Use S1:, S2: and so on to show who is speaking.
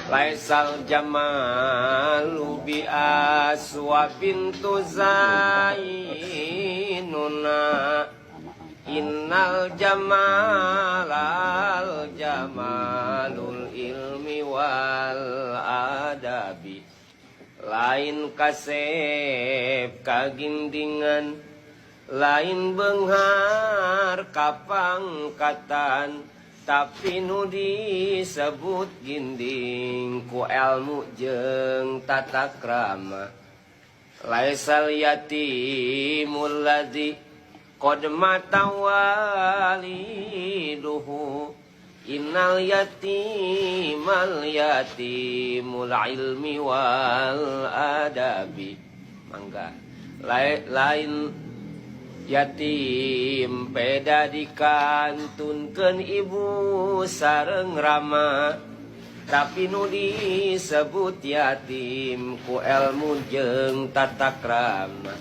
S1: Laisal jamalu bi aswabin tuzainuna innal jamalal jamalul ilmi wal adabi. Lain kasep kagindingan, lain benghar kapangkatan, tapi nu disebut ginding ku ilmu jeung tata krama. Laisal yatimul ladzi qad mata waliduhu innal yatimul ilmi wal adabi. Mangga lain yatim peda dikantunkeun ibu sareng rama, tapi nu disebut yatim ku ilmu jeung tata krama.